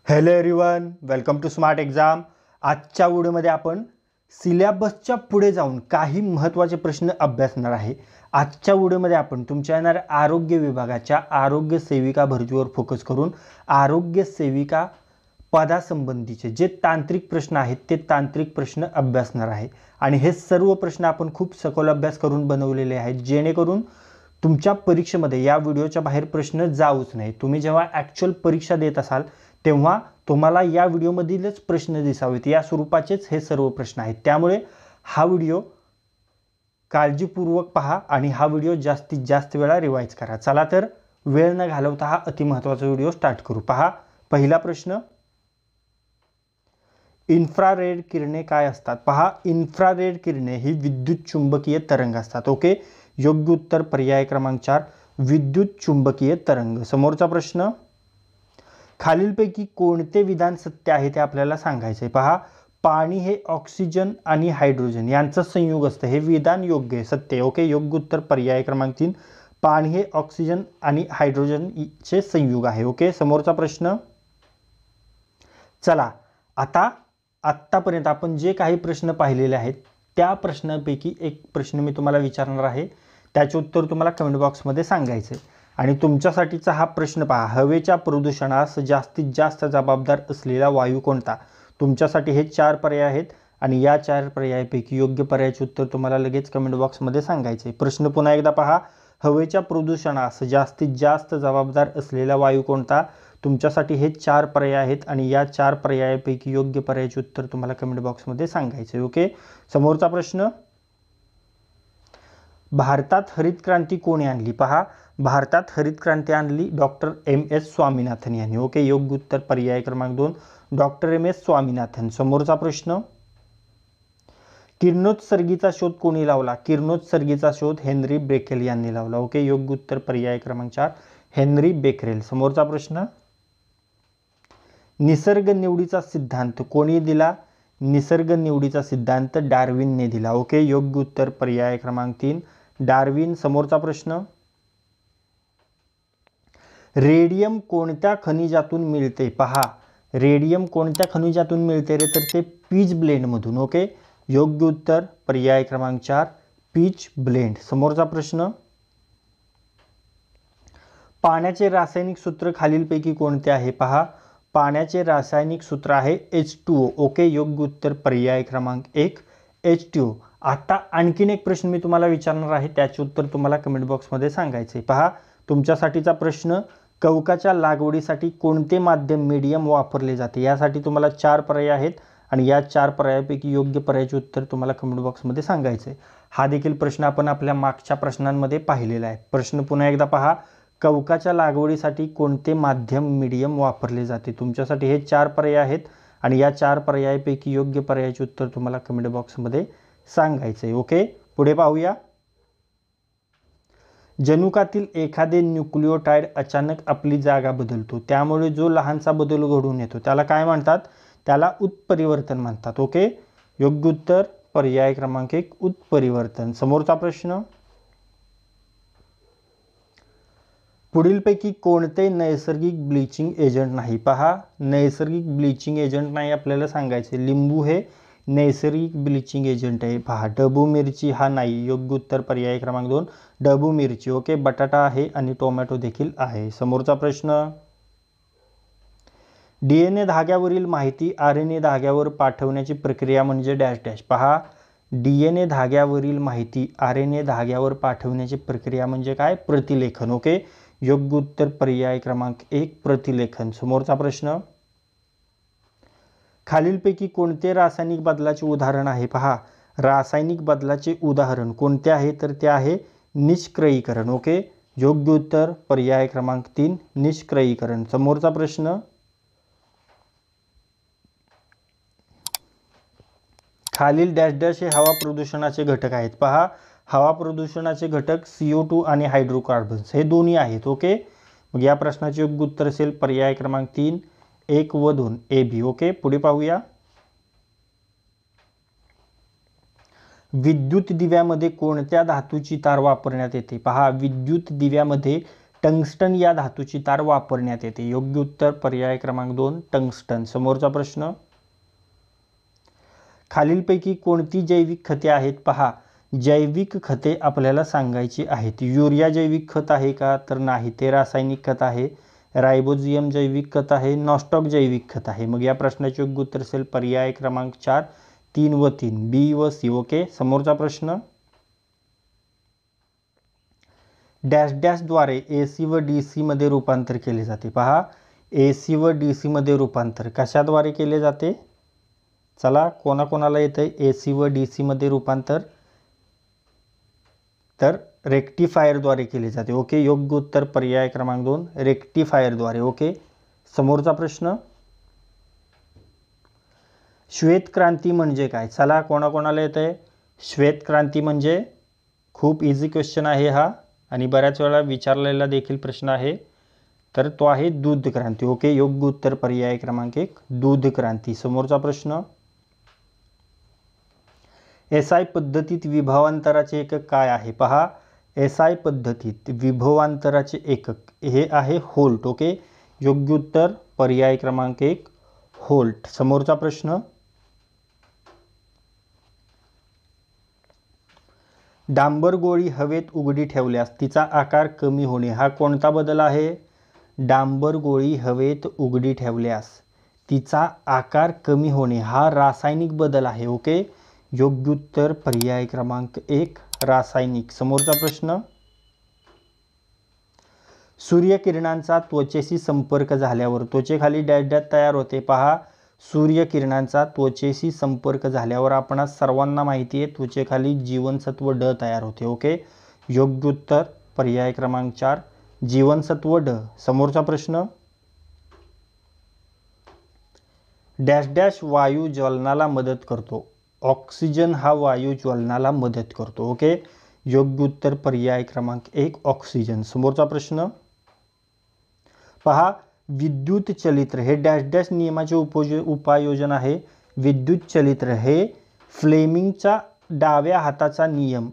Hello everyone, welcome to smart exam. आजच्या व्हिडिओमध्ये आपण सिलेबसच्या पुढे जाऊन काही महत्त्वाचे प्रश्न अभ्यासणार आहे। आजच्या व्हिडिओमध्ये आपण तुमच्या येणाऱ्या आरोग्य विभागाच्या आरोग्य सेविका भरतीवर फोकस करून आरोग्य सेविका पदासंबंधीचे जे तांत्रिक प्रश्न आहेत ते तांत्रिक प्रश्न अभ्यासणार आहे आणि हे सर्व प्रश्न आपण खूप सखोल अभ्यास करून बनवलेले आहेत, जेणेकरून तुमच्या परीक्षेमध्ये या व्हिडिओच्या बाहेर प्रश्न जाऊच नाही। तुम्ही जेव्हा ॲक्च्युअल परीक्षा देत असाल तेव्हा तुम्हाला या व्हिडिओमधीलच प्रश्न दिसावेत, या स्वरूपाचेच हे सर्व प्रश्न आहेत। त्यामुळे हा व्हिडिओ काळजीपूर्वक पहा आणि हा व्हिडिओ जास्तीत जास्त वेळा रिवाइज करा। चला तर वेळ न घालवता हा अतिमहत्त्वाचा व्हिडिओ स्टार्ट करू। पहा, पहिला प्रश्न, इन्फ्रारेड किरणे काय असतात? पहा, इन्फ्रारेड किरणे ही विद्युत चुंबकीय तरंग असतात। ओके, योग्य उत्तर पर्याय क्रमांक 4 विद्युत चुंबकीय तरंग। समोरचा प्रश्न, खालीलपैकी कोणते विधान सत्य आहे ते आपल्याला सांगायचे। पहा, पाणी हे ऑक्सिजन आणि हायड्रोजन यांचं संयुग असतं, हे विधान योग्य आहे, सत्य आहे। ओके, योग्य उत्तर पर्याय क्रमांक 3 पाणी हे ऑक्सिजन आणि हायड्रोजनचे संयुग आहे। ओके, समोरचा प्रश्न, चला आता आत्तापर्यंत आपण जे काही प्रश्न पाहिलेले आहेत त्या प्रश्नांपैकी एक प्रश्न मी तुम्हाला विचारणार आहे, त्याचे उत्तर तुम्हाला कमेंट बॉक्समध्ये सांगायचे आणि तुमच्यासाठीचा हा प्रश्न पहा, हवेच्या प्रदूषणास जास्तीत जास्त जबाबदार असलेला वायू कोणता? तुमच्यासाठी हे 4 पर्याय आहेत आणि या 4 पर्यायापैकी योग्य पर्यायाचे उत्तर तुम्हाला लगेच कमेंट बॉक्समध्ये सांगायचे। प्रश्न पुन्हा एकदा पहा, हवेच्या प्रदूषणास जास्तीत जास्त जबाबदार असलेला वायू कोणता? तुमच्यासाठी हे 4 पर्याय आहेत आणि या 4 पर्यायापैकी योग्य पर्यायाचे उत्तर तुम्हाला कमेंट बॉक्समध्ये सांगायचे। ओके, समोरचा प्रश्न, भारतात हरित क्रांती कोणी आणली? पहा, भारतात हरित क्रांती आणली डॉक्टर MS स्वामीनाथन यांनी। ओके, योग्य उत्तर पर्याय क्रमांक 2 डॉक्टर MS स्वामीनाथन। समोरचा प्रश्न, किरणोत्सर्गीचा शोध कोणी लावला? किरणोत्सर्गीचा शोध हेनरी बेकेल यांनी लावला। ओके, योग्य उत्तर पर्याय क्रमांक 4 हेनरी बेकेल। समोरचा प्रश्न, निसर्ग निवडीचा सिद्धांत कोणी दिला? निसर्ग निवडीचा सिद्धांत डार्विनने दिला। ओके, योग्य उत्तर पर्याय क्रमांक 3 डार्विन। समोरचा प्रश्न, रेडियम कोणत्या खनिजातून मिळते? पहा, रेडियम कोणत्या खनिजातून मिळते रे? तर ते पीच ब्लेंडमधून। ओके, योग्य उत्तर पर्याय क्रमांक 4 पीच ब्लेंड। समोरचा प्रश्न, पाण्याचे रासायनिक सूत्र खालीलपैकी कोणते आहे? पहा, पाण्याचे रासायनिक सूत्र आहे H2O। ओके, योग्य उत्तर पर्याय क्रमांक 1 H2O। आता आणखीन एक प्रश्न मी तुम्हाला विचारणार आहे, त्याचे उत्तर तुम्हाला कमेंट बॉक्समध्ये सांगायचे। पहा, तुमच्यासाठीचा प्रश्न, कवकाच्या लागवडीसाठी कोणते माध्यम मीडियम वापरले जाते? यासाठी तुम्हाला 4 पर्याय आहेत आणि या 4 पर्यायापैकी योग्य पर्यायाचे उत्तर तुम्हाला कमेंट बॉक्समध्ये सांगायचे। हा देखील प्रश्न आपण आपल्या मागच्या प्रश्नांमध्ये पाहिलेला आहे। प्रश्न पुन्हा एकदा पहा, कवकाच्या लागवडीसाठी कोणते माध्यम मीडियम वापरले जाते? तुमच्यासाठी हे 4 पर्याय आहेत आणि या 4 पर्यायापैकी योग्य पर्यायाचे उत्तर तुम्हाला कमेंट बॉक्समध्ये सांगायचे। ओके, पुढे पाहूया, जनुकातील एखादे न्यूक्लियोटाइड अचानक आपली जागा बदलतो, त्यामुळे जो लहानसा बदल घडून येतो त्याला काय म्हणतात? त्याला उत्परिवर्तन म्हणतात। ओके, योग्य उत्तर पर्याय क्रमांक 1 उत्परिवर्तन। समोरचा प्रश्न, पुढीलपैकी कोणते नैसर्गिक ब्लीचिंग एजंट नाही? पहा, नैसर्गिक ब्लीचिंग एजंट नाही आपल्याला सांगायचे। लिंबू हे नैसर्गिक ब्लीचिंग एजंट आहे। पहा, डबू मिरची हा नाही, योग्य उत्तर पर्याय क्रमांक 2 डबू मिरची। ओके, बटाटा आहे आणि टोमॅटो देखील आहे। समोरचा प्रश्न, DNA धाग्यावरील माहिती RNA धाग्यावर पाठवण्याची प्रक्रिया म्हणजे डॅश डॅश। पहा, DNA धाग्यावरील माहिती RNA धाग्यावर पाठवण्याची प्रक्रिया म्हणजे काय? प्रतिलेखन। ओके, योग्य उत्तर पर्याय क्रमांक 1 प्रतिलेखन। समोरचा प्रश्न, खालीलपैकी कोणते रासायनिक बदलाचे उदाहरण आहे? पहा, रासायनिक बदलाचे उदाहरण कोणते आहे? तर ते आहे निष्क्रियीकरण। ओके, योग्य उत्तर पर्याय क्रमांक 3 निष्क्रियीकरण। समोरचा प्रश्न, खालील डॅश डॅश हे हवा प्रदूषणाचे घटक आहेत। पहा, हवा प्रदूषणाचे घटक CO2 आणि हायड्रोकार्बन्स हे दोन्ही आहेत। ओके, मग या प्रश्नाचे योग्य उत्तर असेल पर्याय क्रमांक 3 1 व 2 AB। ओके, पुढे पाहूया, विद्युत दिव्यामध्ये कोणत्या धातूची तार वापरण्यात येते? पहा, विद्युत दिव्यामध्ये टंगस्टन या धातूची तार वापरण्यात येते? योग्य उत्तर पर्याय क्रमांक 2 टंगस्टन. समोरचा प्रश्न, खालीलपैकी कोणती जैविक खते आहेत? पहा, जैविक खते आपल्याला सांगायची आहेत. युरिया जैविक खत आहे का? तर नाही, ते रासायनिक खत आहे. रायबोझियम जैविक खत आहे. नॉस्टॉक जैविक खत आहे. मग या प्रश्नाचे योग्य उत्तर असेल पर्याय क्रमांक 4 3 व 3 बी व सी. ओके. समोरचा प्रश्न, डॅश डॅशद्वारे AC व DC मध्ये रूपांतर केले जाते? पहा, AC व DC मध्ये रूपांतर कशाद्वारे केले जाते? चला, कोणाकोणाला येतंय AC व DC मध्ये रूपांतर? तर रेक्टिफायरद्वारे केले जाते. ओके. योग्य उत्तर पर्याय क्रमांक 2 रेक्टिफायरद्वारे. ओके. समोरचा प्रश्न, श्वेत क्रांती म्हणजे काय? चला, कोणाकोणाला येतंय? श्वेत क्रांती म्हणजे, खूप इझी क्वेश्चन आहे हा आणि बऱ्याच वेळा विचारलेला देखील प्रश्न आहे. तर तो आहे दूध क्रांती. ओके. योग्य उत्तर पर्याय क्रमांक 1 दूध क्रांती. समोरचा प्रश्न, SI पद्धतीत विभवांतराचे एकक काय आहे? पहा, SI पद्धतीत विभवांतराचे एकक हे आहे व्होल्ट. ओके. योग्य उत्तर पर्याय क्रमांक 1 व्होल्ट. समोरचा प्रश्न, डांबर गोळी हवेत उघडी ठेवल्यास तिचा आकार कमी होणे हा कोणता बदल आहे? डांबर गोळी हवेत उघडी ठेवल्यास तिचा आकार कमी होणे हा रासायनिक बदल आहे. ओके. योग्य उत्तर पर्याय क्रमांक 1 रासायनिक. समोरचा प्रश्न, सूर्यकिरणांचा त्वचेशी संपर्क झाल्यावर त्वचेखाली डॅश डॅश तयार होते? पहा, सूर्यकिरणांचा त्वचेशी संपर्क झाल्यावर आपणास सर्वांना माहिती आहे त्वचेखाली जीवनसत्व ड तयार होते. ओके. योग्य उत्तर पर्याय क्रमांक 4 जीवनसत्व ड. समोरचा प्रश्न, डॅश डॅश वायू ज्वलनाला मदत करतो? ऑक्सिजन हा वायू ज्वलनाला मदत करतो. ओके. योग्य उत्तर पर्याय क्रमांक 1 ऑक्सिजन. समोरचा प्रश्न, पहा, विद्युत चलित्र हे डॅश डॅश नियमाचे उपाययोजन आहे? विद्युत चलित्र हे फ्लेमिंगचा डाव्या हाताचा नियम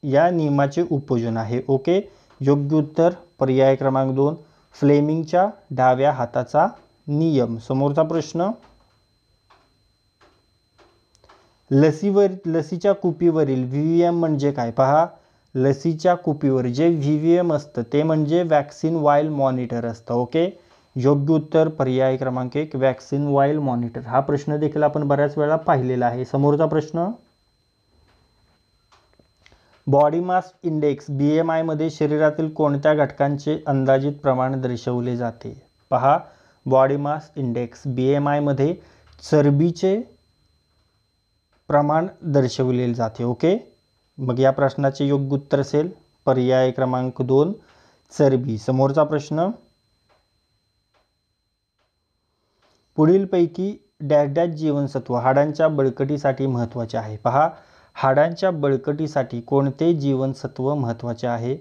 या नियमाचे उपयोजन आहे. ओके. योग्य उत्तर पर्याय क्रमांक 2 फ्लेमिंगच्या डाव्या हाताचा नियम. समोरचा प्रश्न, लसीच्या कुपीवरील VVM म्हणजे काय? पहा, लसीच्या कुपीवर जे VVM असतं ते म्हणजे वॅक्सिन वाईल मॉनिटर असतं. ओके. योग्य उत्तर पर्याय क्रमांक 1 वॅक्सिन वाईल मॉनिटर. हा प्रश्न देखील आपण बऱ्याच वेळा पाहिलेला आहे. समोरचा प्रश्न, बॉडी मास इंडेक्स BMI मध्ये शरीरातील कोणत्या घटकांचे अंदाजित प्रमाण दर्शवले जाते? पहा, बॉडी मास इंडेक्स BMI मध्ये चरबीचे प्रमाण दर्शवले जाते. ओके. मग या प्रश्नाचे योग्य उत्तर असेल पर्याय क्रमांक 2 चरबी. समोरचा प्रश्न, पुढीलपैकी डॅश डॅश जीवनसत्व हाडांच्या बळकटीसाठी महत्त्वाचे आहे? पहा, हाडांच्या बळकटीसाठी कोणते जीवनसत्व महत्त्वाचे आहे?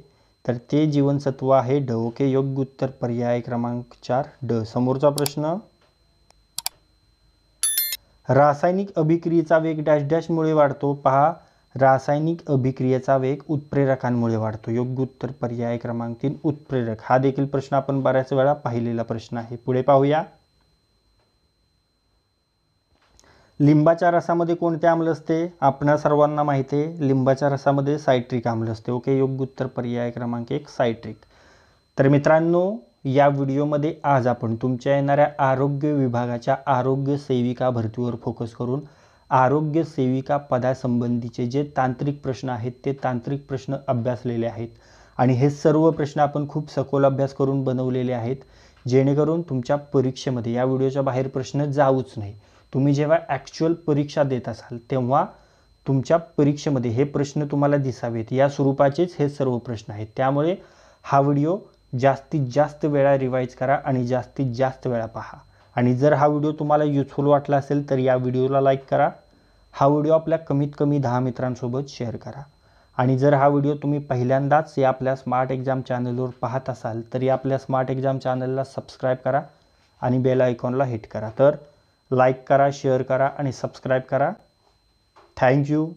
तर ते जीवनसत्व आहे ड. ओके. योग्य उत्तर पर्याय क्रमांक 4 ड. समोरचा प्रश्न, रासायनिक अभिक्रियेचा वेग डॅश डॅशमुळे वाढतो? पहा, रासायनिक अभिक्रियेचा वेग उत्प्रेरकांमुळे वाढतो. योग्य उत्तर पर्याय क्रमांक 3 उत्प्रेरक. हा देखील प्रश्न आपण बऱ्याच वेळा पाहिलेला प्रश्न आहे. पुढे पाहूया, लिंबाच्या रसामध्ये कोणते आम्ल असते? आपणा सर्वांना माहिती आहे लिंबाच्या रसामध्ये सायट्रिक आम्ल असते. ओके. योग्य उत्तर पर्याय क्रमांक 1 सायट्रिक. तर मित्रांनो, या व्हिडिओमध्ये आज आपण तुमच्या येणाऱ्या आरोग्य विभागाच्या आरोग्य सेविका भरतीवर फोकस करून आरोग्य सेविका पदासंबंधीचे जे तांत्रिक प्रश्न आहेत ते तांत्रिक प्रश्न अभ्यासलेले आहेत आणि हे सर्व प्रश्न आपण खूप सखोल अभ्यास करून बनवलेले आहेत, जेणेकरून तुमच्या परीक्षेमध्ये या व्हिडिओच्या बाहेर प्रश्न जाऊच नाही. तुम्ही जेव्हा ॲक्च्युअल परीक्षा देत असाल तेव्हा तुमच्या परीक्षेमध्ये हे प्रश्न तुम्हाला दिसावेत या स्वरूपाचेच हे सर्व प्रश्न आहेत. त्यामुळे हा व्हिडिओ जास्तीत जास्त वेळा रिवाइज करा आणि जास्तीत जास्त वेळा पहा. आणि जर हा व्हिडिओ तुम्हाला युजफुल वाटला असेल तर या व्हिडिओला लाईक करा. हा व्हिडिओ आपल्या कमीत कमी 10 मित्रांसोबत शेअर करा. आणि जर हा व्हिडिओ तुम्ही पहिल्यांदाच या आपल्या स्मार्ट एक्झाम चॅनलवर पाहत असाल तर या आपल्या स्मार्ट एक्झाम चॅनलला सबस्क्राईब करा आणि बेल आयकॉनला हिट करा. तर लाईक करा, शेअर करा आणि सबस्क्राईब करा. थँक्यू.